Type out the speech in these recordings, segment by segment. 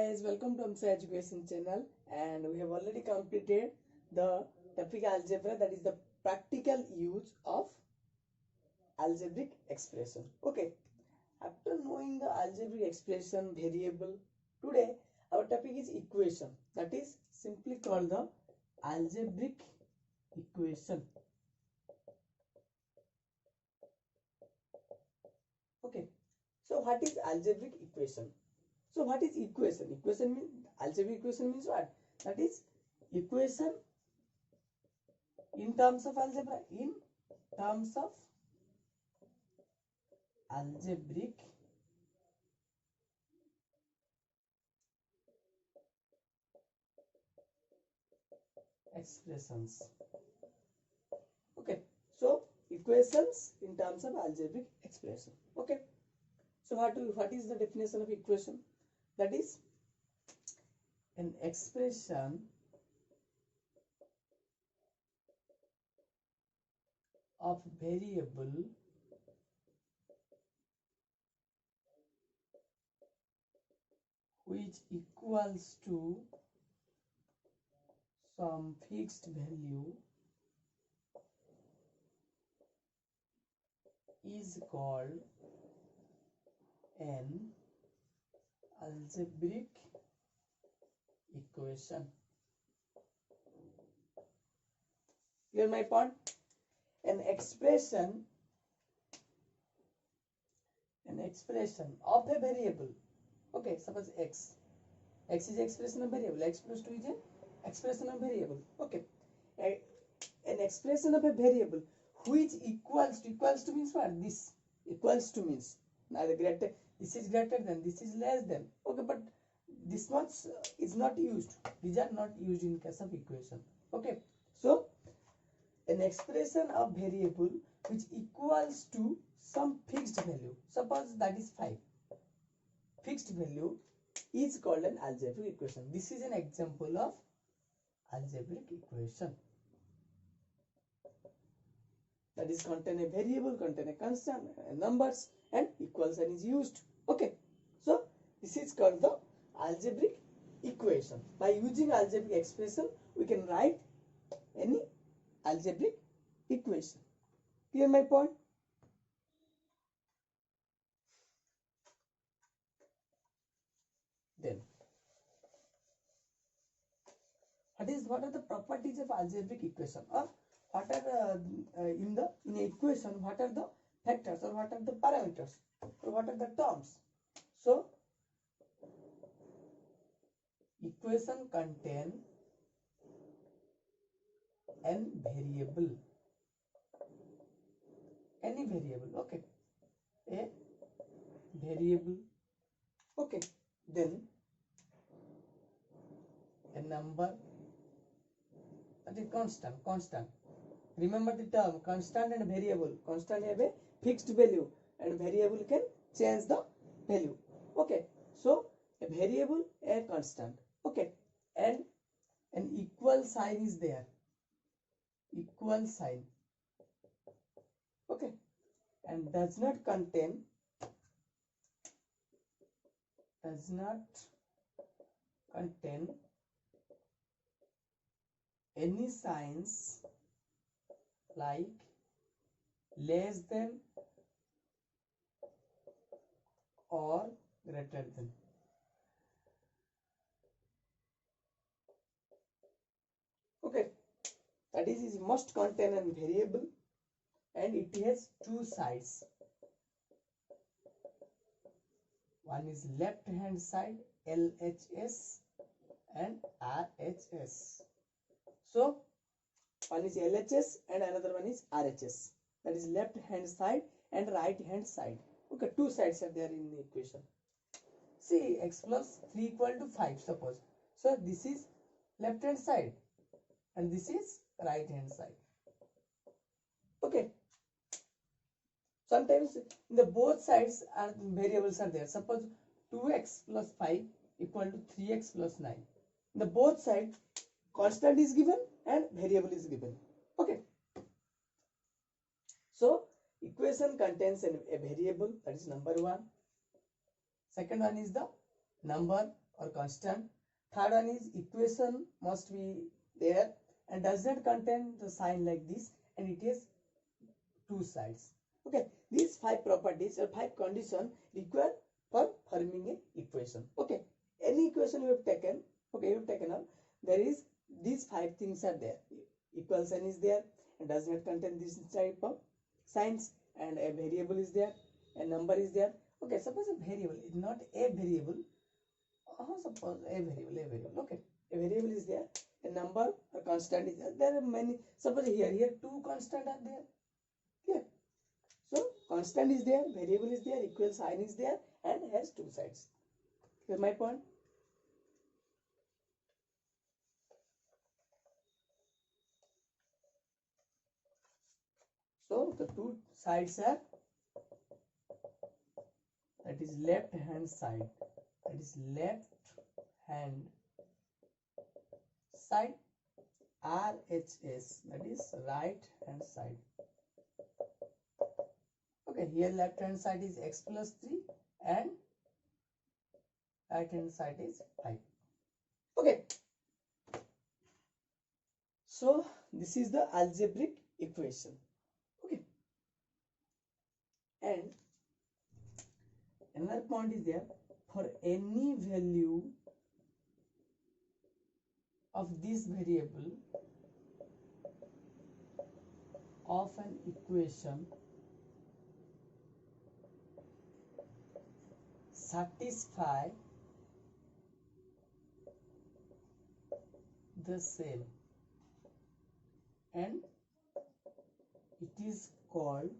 guys, welcome to AMSA Education channel, and we have already completed the topic algebra, that is the practical use of algebraic expression. Okay, after knowing the algebraic expression variable, today our topic is equation, that is simply called the algebraic equation. Okay, so what is algebraic equation? So what is equation? Equation means, algebraic equation means what? That is equation in terms of algebra, in terms of algebraic expressions. Okay, so equations in terms of algebraic expression. Okay, so what is the definition of equation? That is an expression of variable which equals to some fixed value is called an algebraic equation. Clear my point? An expression of a variable. Okay, suppose x is expression of variable, x plus 2 is an expression of variable. Okay, an expression of a variable which equals to means what? This equals to means neither greater, this is greater than, this is less than. Okay, but this much is not used, these are not used in case of equation. Okay, so an expression of variable which equals to some fixed value, suppose that is 5, fixed value is called an algebraic equation. This is an example of algebraic equation, that is contain a variable, contain a constant, numbers, and equal sign is used. Okay, so this is called the algebraic equation. By using algebraic expression, we can write any algebraic equation. Clear my point? Then what are the properties of algebraic equation, or what are in a equation, what are the factors, or what are the parameters, or what are the terms? So equation contain an variable, any variable. Okay, a variable. Okay, then a number, that is constant. Remember the term constant and variable. Constant have a fixed value and variable can change the value. Okay, so a variable, a constant. Okay, and an equal sign is there, equal sign. Okay, and does not contain any signs like less than or greater than. Okay, that is, it must contain a variable and it has two sides. One is left hand side, LHS, and RHS. So one is LHS and another one is RHS, that is left hand side and right hand side. Okay, two sides are there in the equation. See, x plus 3 equal to 5, suppose. So this is left hand side and this is right hand side. Okay, sometimes the both sides are variables are there. Suppose 2x plus 5 equal to 3x plus 9. The both sides constant is given and variable is given. Okay, so equation contains a variable, that is number one. Second one is the number or constant. Third one is equation must be there and does not contain the sign like this, and it has two sides. Okay, these 5 properties or 5 conditions required for forming a equation. Okay, any equation you have taken, okay, you have taken up, there is these 5 things are there. Equal sign is there and does not contain this type of signs, and a variable is there, a number is there. Okay, suppose a variable is not a variable. Suppose a variable. Okay, a variable is there, a number, a constant is there. There are many. Suppose here 2 constant are there. Clear? So constant is there, variable is there, equal sign is there, and has 2 sides. Clear my point? So the 2 sides are, that is left hand side, that is left hand side, RHS, that is right hand side. Okay, here left hand side is x plus 3 and right hand side is 5. Okay, so this is the algebraic equation. Okay, and another point is there, for any value of this variable of an equation satisfy the same, and it is called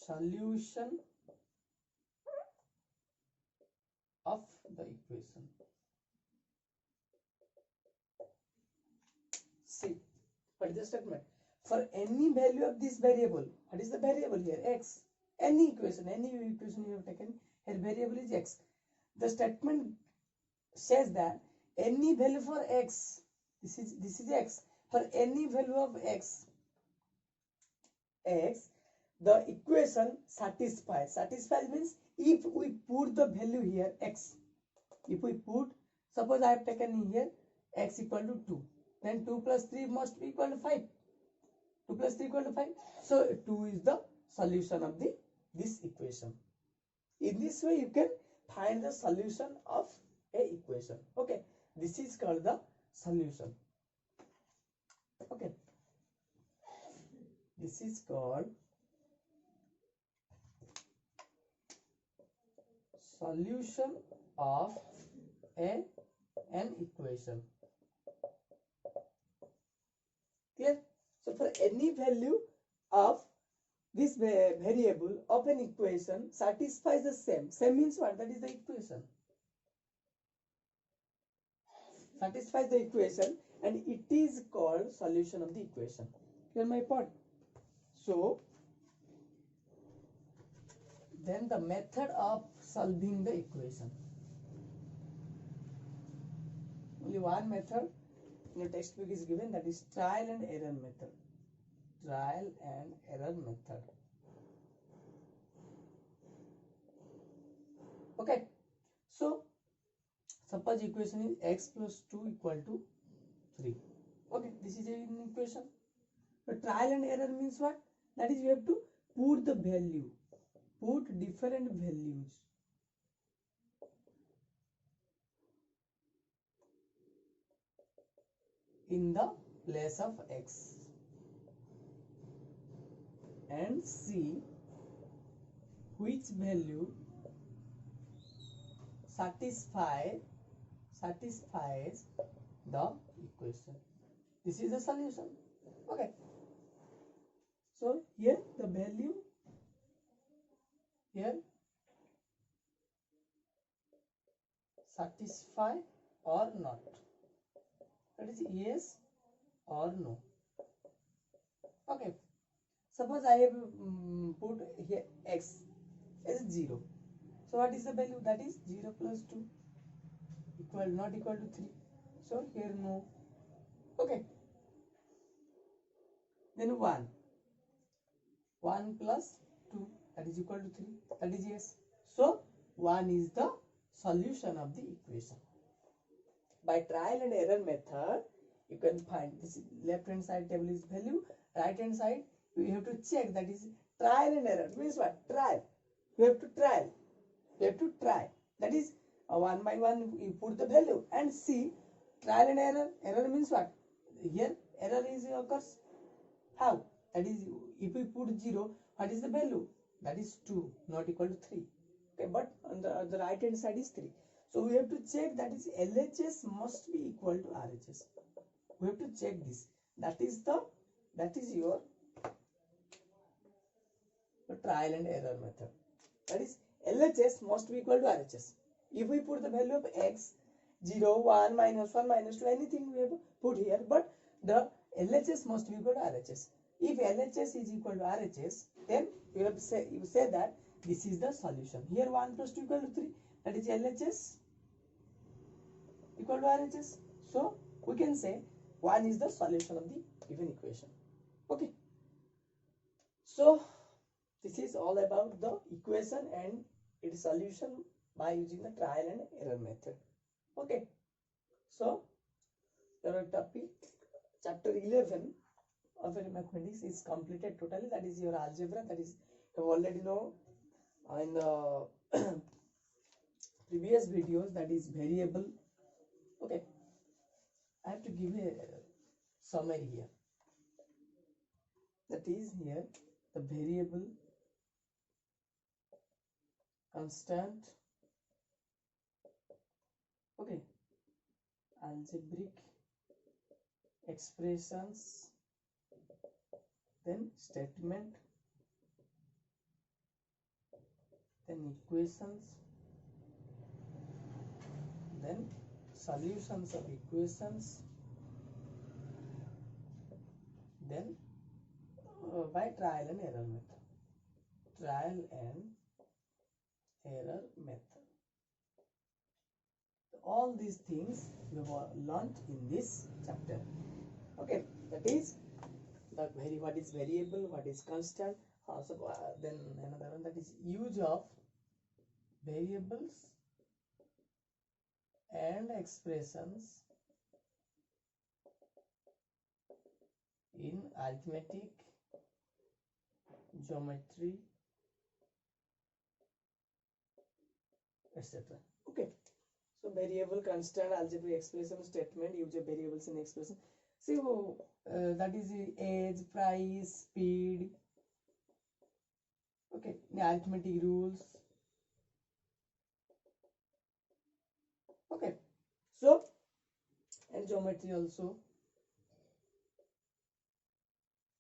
solution of the equation. See, what is the statement? For any value of this variable, what is the variable here? X. Any equation you have taken, here variable is x. The statement says that any value for x, this is x. For any value of x, the equation satisfies. Satisfies means if we put the value here x, if we put, suppose I have taken here x equal to 2, then 2 plus 3 must be equal to 5. 2 plus 3 equal to 5. So 2 is the solution of this equation. In this way you can find the solution of a equation. Okay, this is called the solution. Okay, this is called solution of an equation. Clear? So for any value of this variable of an equation satisfies the same. Same means what? That is the equation. Satisfies the equation, and it is called solution of the equation. Clear my point? So then the method of solving the equation. Only one method in your textbook is given, that is trial and error method. Trial and error method. Okay, so suppose equation is x plus 2 equal to 3. Okay, this is an equation. But trial and error means what? That is, you have to put the value, put different values in the place of x and see which value satisfies the equation. This is the solution. Okay, so here the value here satisfy or not, that is yes or no. Okay, suppose I have put here x as 0. So what is the value? That is 0 plus 2 not equal to 3. So here no. Okay, then 1 plus 2, that is equal to 3, that is yes. So 1 is the solution of the equation. By trial and error method, you can find this left hand side table is value, right hand side you have to check, that is trial and error. Means what? Trial. You have to trial. You have to try. That is one by one you put the value and see. Trial and error. Error means what? Here error is occurs. How? That is, if we put 0, what is the value? That is 2, not equal to 3. Okay, but on the right hand side is 3. So we have to check, that is LHS must be equal to RHS. We have to check this. That is your trial and error method. That is LHS must be equal to RHS. If we put the value of x 0, 1, -1, -2, anything we have put here, but the LHS must be equal to RHS. If LHS is equal to RHS, then you say that this is the solution. Here 1 plus 2 equal to 3. That is LHS equal to RHS. So we can say 1 is the solution of the given equation. Okay. So this is all about the equation and its solution by using the trial and error method. Okay. So your topic chapter 11 of mathematics is completed totally. That is your algebra. That is you already know in the previous videos, that is variable. Okay, I have to give a summary here. That is here the variable, constant, okay, algebraic expressions, then statement, then equations, then solutions of equations, then by trial and error method. Trial and error method. All these things we have learnt in this chapter. Okay, that is the what is variable, what is constant. Also, then another one, that is use of variables and expressions in arithmetic, geometry, etc. Okay. So variable, constant, algebraic expression, statement, use of variables in expression. So that is age, price, speed. Okay, the arithmetic rules. Okay, so and geometry also.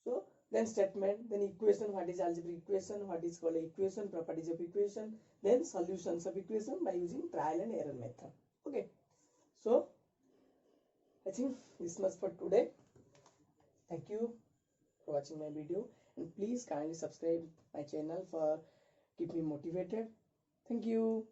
So then statement, then equation, what is algebraic equation, what is called equation, properties of equation, then solutions of equation by using trial and error method. Okay, so I think this much for today. Thank you for watching my video, and please kindly subscribe my channel for keep me motivated. Thank you.